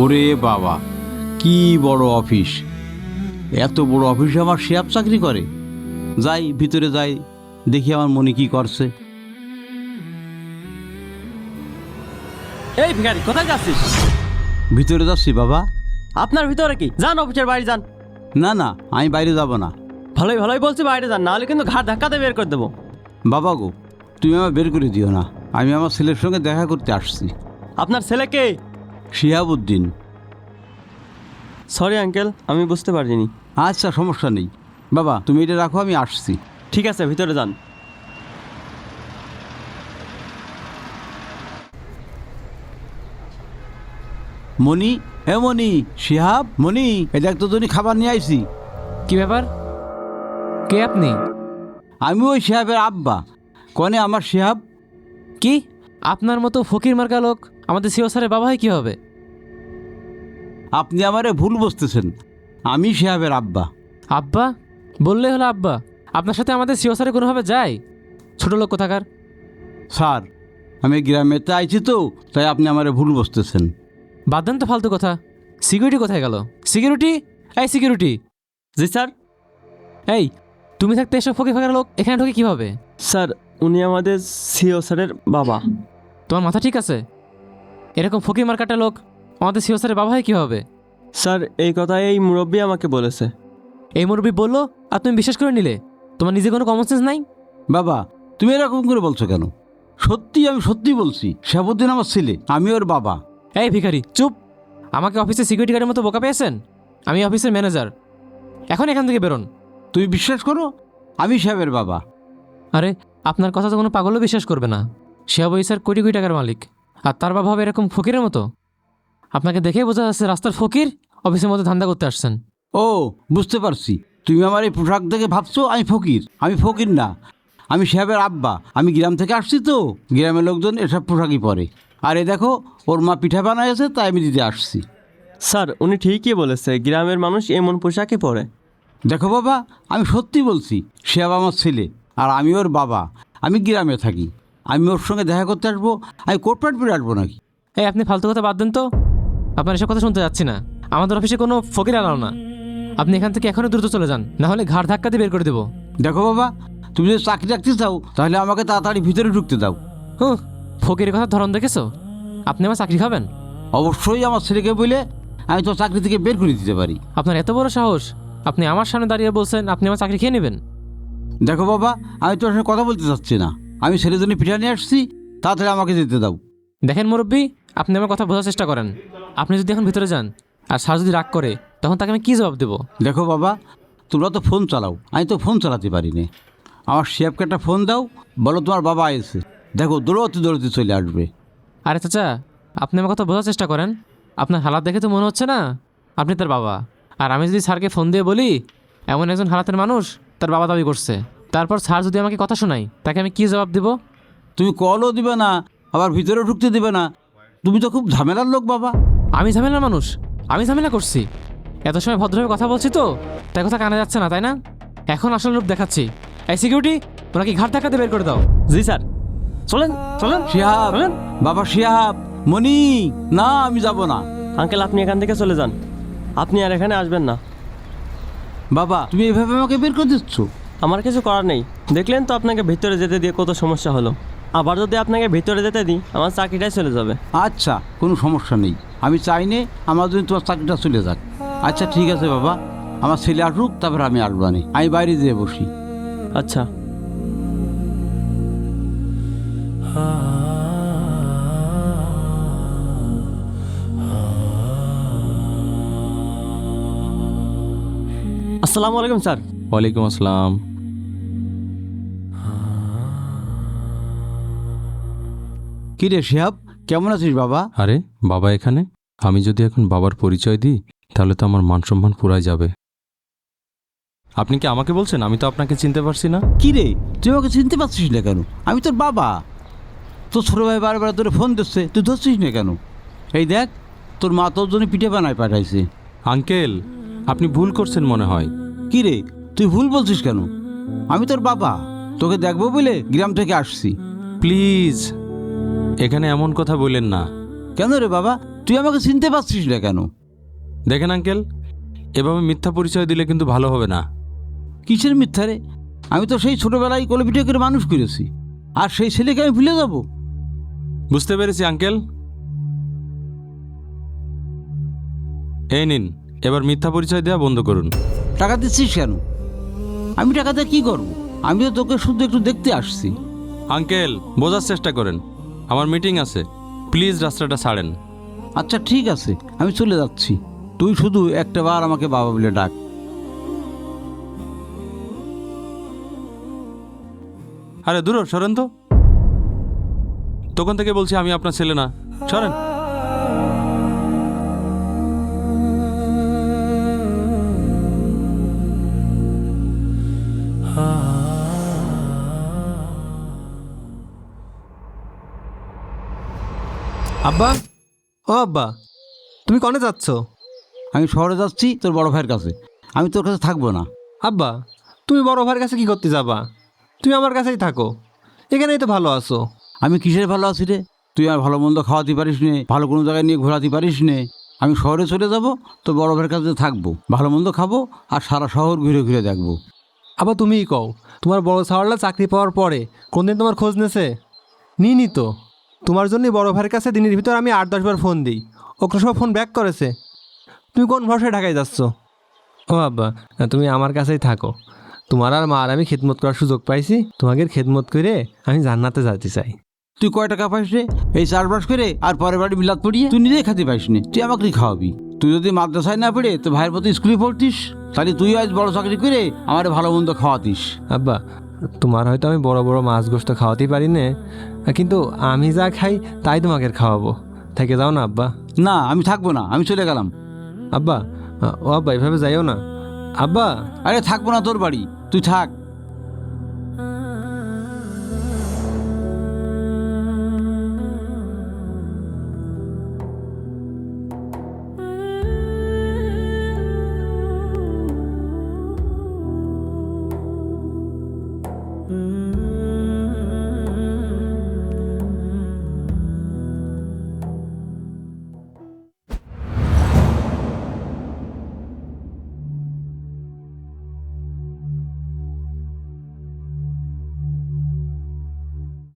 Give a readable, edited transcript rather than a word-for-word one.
ওরে বাবা, কি বড় অফিস! এত বড় অফিসে আমার শিহাব চাকরি করে। যাই ভিতরে যাই, দেখি আমার মনে কি করছে। এই ভিখারি, কোথায় যাচ্ছিস? ভিতরে যাচ্ছি বাবা। আপনার ভিতরে কি? যান অফিসের বাইরে যান। না না, আমি বাইরে যাব না। ভালোই ভালোই বলছি বাইরে যান, নাহলে কিন্তু ঘাট ধাক্কাতে বের করে দেবো। বাবা গো, তুমি আমার বের করে দিও না। আমি আমার ছেলের সঙ্গে দেখা করতে আসছি। আপনার ছেলেকে? শিহাবুদ্দিন। সরি আঙ্কেল, আমি বুঝতে পারিনি। আচ্ছা, সমস্যা নেই বাবা, তুমি এটা রাখো, আমি আসছি। ঠিক আছে, ভিতরে যান। মণি, হে মণি, শিহাব, মণি, এটা একটা জন্য খাবার নিয়ে আইছি। কি ব্যাপার? কে আপনি? আমি ওই শিহাবের আব্বা। কনে আমার শিহাব? কি আপনার মতো ফকির মার্কা লোক আমাদের সিও স্যারের বাবা হয় কি হবে? আপনি আমারে ভুল বুঝতেছেন। আমি শিহাবের আব্বা। আব্বা বললেই হলো আব্বা? আপনার সাথে আমাদের সিও স্যারের কোনোভাবে যায়? ছোট লোক কোথাকার। স্যার, আমি গ্রামেতে আইছি তো, তাই আপনি আমারে ভুল বুঝতেছেন। বাদ দেন তো ফালতু কথা। সিকিউরিটি কোথায় গেল? সিকিউরিটি, এই সিকিউরিটি। জি স্যার। এই, তুমি থাকতে এসব ফকির ফাঁকার লোক এখানে ঢোকে কীভাবে? স্যার, উনি আমাদের সিও স্যারের বাবা। তোমার মাথা ঠিক আছে? এরকম ফকির মার্কাটা লোক আমাদের সিও স্যারের বাবা হয় কী হবে? স্যার, এই কথা এই মুরব্বী আমাকে বলেছে। এই মুরব্বী বললো আর তুমি বিশ্বাস করে নিলে? তোমার নিজে কোনো কমন সেন্স নাই? বাবা, তুমি এরকম করে বলছো কেন? সত্যি, আমি সত্যি বলছি। শিহাবুদ্দিন আমার ছেলে, আমি ওর বাবা। এই ভিখারি, চুপ! আমাকে অফিসে সিকিউরিটি গার্ডের মতো বোকা পেয়েছেন? আমি অফিসের ম্যানেজার। এখন এখান থেকে বেরোন। তুমি বিশ্বাস করো, আমি শিহাবের বাবা। আরে, আপনার কথা তো কোনো পাগলও বিশ্বাস করবে না। শিহাব ওই স্যার কোটি কোটি টাকার মালিক, আর তার বাবা হবে এরকম ফকিরের মতো? আপনাকে দেখেই বোঝা যাচ্ছে রাস্তার ফকির অফিসের মধ্যে ধান্দা করতে আসছেন। ও, বুঝতে পারছি। তুমি আমার এই পোশাক দেখে ভাবছো আমি ফকির। আমি ফকির না, আমি শিহাবের আব্বা। আমি গ্রাম থেকে আসছি তো, গ্রামের লোকজন এসব পোশাকই পরে। আর এ দেখো, ওর মা পিঠা বানাইছে, তাই আমি দিতে আসছি। স্যার, উনি ঠিকই বলেছে, গ্রামের মানুষ এমন পোশাকই পরে। দেখো বাবা, আমি সত্যি বলছি। শিহাব আমার ছেলে, আর আমি ওর বাবা। আমি গ্রামে থাকি। আমি ওর সঙ্গে দেখা করতে আসবো? আমি কোট প্যান্ট পরে আসবো নাকি? এই, আপনি ফালতু কথা বাদ দেন তো। আপনার এসব কথা শুনতে যাচ্ছি না। আমাদের অফিসে কোনো ফকির আলাও না। আপনি এখান থেকে এখনই দ্রুত চলে যান, না হলে ঘাড় ধাক্কা দিয়ে বের করে দেবো। দেখো বাবা, তুমি যদি চাকরি রাখতে চাও, তাহলে আমাকে তাড়াতাড়ি ভিতরে ঢুকতে দাও। হুঁ, ফকিরের কথা ধরন দেখেছো? আপনি আমার চাকরি খাবেন? অবশ্যই আমার ছেলেকে বলে আমি তো চাকরি থেকে বের করে দিতে পারি। আপনার এত বড় সাহস, আপনি আমার সামনে দাঁড়িয়ে বলছেন আপনি আমার চাকরি খেয়ে নেবেন? দেখো বাবা, আমি তোর সঙ্গে কথা বলতে চাচ্ছি না। আমি ছেলের জন্য পিঠা নিয়ে আসছি, তাড়াতাড়ি আমাকে যেতে দাও। দেখেন মুরব্বী, আপনি আমার কথা বোঝার চেষ্টা করেন। আপনি যদি এখন ভিতরে যান আর স্যার যদি রাগ করে, তখন তাকে আমি কী জবাব দেবো? দেখো বাবা, তোমরা তো ফোন চালাও, আমি তো ফোন চালাতে পারি না। আমার শিয়াবকে একটা ফোন দাও, বলো তোমার বাবা এসে। দেখো, দৌড়তে দৌড়তে চলে আসবে। আরে চাচা, আপনি আমার কথা বোঝার চেষ্টা করেন। আপনার হালাত দেখে তো মনে হচ্ছে না আপনি তার বাবা। আর আমি যদি স্যারকে ফোন দিয়ে বলি এমন একজন হালাতের মানুষ তার বাবা দাবি করছে, তারপর স্যার যদি আমাকে কথা শোনায়, তাকে আমি কী জবাব দেবো? তুমি কলও দিবে না, আবার ভিতরেও ঢুকতে দিবে না। তুমি তো খুব ঝামেলার লোক বাবা। আমি ঝামেলার মানুষ? আমি ঝামেলা করছি? এত সময় ভদ্রভাবে কথা বলছি তো, তাই কথা কানে যাচ্ছে না, তাই না? এখন আসল রূপ দেখাচ্ছি। এই সিকিউরিটি, ওনাকে ঘাট ধাক্কাতে বের করে দাও। জি স্যার, চলেন চলেন। শিহাব, চলেন। বাবা শিহাব, মণি, না আমি যাব না। আঙ্কেল, আপনি এখান থেকে চলে যান। আপনি আর এখানে আসবেন না। বাবা, তুমি এভাবে আমাকে বের করে দিচ্ছ? আমার কিছু করার নেই। দেখলেন তো আপনাকে ভিতরে যেতে দিয়ে কত সমস্যা হলো। আবার যদি আপনাকে ভিতরে যেতে দিই, আমার চাকরিটাই চলে যাবে। আচ্ছা, কোনো সমস্যা নেই। আমি চাই নে আমার জন্য তোমার চাকরিটা চলে যাক। আচ্ছা ঠিক আছে বাবা, আমার ছেলে আসুক, তারপর আমি আসবো না। আমি বাইরে যেয়ে বসি। আচ্ছা। আসসালামু আলাইকুম স্যার। ওয়ালাইকুম আসসালাম। কি রে শিহাব, কেমন আছিস বাবা? আরে বাবা এখানে? আমি যদি এখন বাবার পরিচয় দিই তাহলে তো আমার মান সম্মান পুরাই যাবে। আপনি কি আমাকে বলছেন? আমি তো আপনাকে চিনতে পারছি না। কি রে, তুই আমাকে চিনতে পারছিস না কেন? আমি তোর বাবা। তোর ছোটো ভাই বারবার তোরে ফোন দিচ্ছে, তুই ধরছিস না কেন? এই দেখ, তোর মা তোর জন্য পিঠে বানায় পাঠাইছে। আঙ্কেল, আপনি ভুল করছেন মনে হয়। কি রে, তুই ভুল বলছিস কেন? আমি তোর বাবা, তোকে দেখবো বলে গ্রাম থেকে আসছি। প্লিজ এখানে এমন কথা বললেন না। কেন রে বাবা, তুই আমাকে চিনতে পারছিস না কেন? দেখেন আঙ্কেল, এভাবে মিথ্যা পরিচয় দিলে কিন্তু ভালো হবে না। কিসের মিথ্যা রে? আমি তো সেই ছোটোবেলায় কোলেপিঠে করে মানুষ করেছি, আর সেই ছেলেকে আমি ভুলে যাবো? বুঝতে পেরেছি আঙ্কেল। এই নিন, এবার মিথ্যা পরিচয় দেওয়া বন্ধ করুন। টাকা দিচ্ছিস কেন? আমি টাকা দিয়ে কী করবো? আমি তো তোকে শুধু একটু দেখতে আসছি। আঙ্কেল, বোঝার চেষ্টা করেন, আমার মিটিং আছে, প্লিজ রাস্তাটা ছাড়েন। আচ্ছা ঠিক আছে, আমি চলে যাচ্ছি। তুই শুধু একটা বার আমাকে বাবা বলে ডাক। আরে দূর হ, সরেন তো। তখন থেকে বলছি আমি আপনার ছেলে না, সরেন। আব্বা, ও আব্বা, তুমি কনে যাচ্ছ? আমি শহরে যাচ্ছি তোর বড় ভাইয়ের কাছে। আমি তোর কাছে থাকবো না। আব্বা, তুমি বড় ভাইয়ের কাছে কি করতে যাবা? তুমি আমার কাছেই থাকো, এখানেই তো ভালো আছো। আমি কিসের ভালো আছি রে? তুই আমার ভালো মন্দ খাওয়াতে পারিস নে, ভালো কোনো জায়গায় নিয়ে ঘোরাতে পারিস নে। আমি শহরে চলে যাব, তোর বড় ভাইয়ের কাছে থাকবো, ভালো মন্দ খাবো, আর সারা শহর ঘুরে ঘুরে দেখবো। আবার তুমিই কও, তোমার বড় সাওয়ারলা চাকরি পাওয়ার পরে কোনদিন তোমার খোঁজ নেছে? নিইনি তো। তোমার জন্যই বড় ভাইয়ের কাছে দিনের ভিতর আমি 8-10 বার ফোন দিই, ওকে সব ফোন ব্যাক করেছে। তুমি কোন ভরসায় ঢাকায় যাচ্ছ? ও আব্বা, তুমি আমার কাছেই থাকো। তোমার আর মার আমি খেদমত করার সুযোগ পাইছি, তোমাকে খেদমত করে আমি জান্নাতে যেতে চাই। তুই কয় টাকা পাইস রে এই চাষবাস করে, আর পরের বাড়ি বিলাত পড়িয়ে? তুই নিজেই খেতে পাইস নি, তুই আমাকে খাওয়াবি? তুই যদি মাদ্রাসায় না পড়ে তো ভাইয়ের মতো স্কুলে পড়তিস, তাহলে তুই আজ বড় চাকরি করে আমার ভালো মন্দ খাওয়াতিস। আব্বা, তোমার হয়তো আমি বড় বড় মাছ গোস্ত খাওয়াতেই পারি না, কিন্তু আমি যা খাই তাই তোমাকে খাওয়াবো। থেকে যাও না আব্বা। না, আমি থাকবো না, আমি চলে গেলাম। আব্বা, ও আব্বা, এভাবে যাইও না আব্বা। আরে থাকবো না তোর বাড়ি, তুই থাক।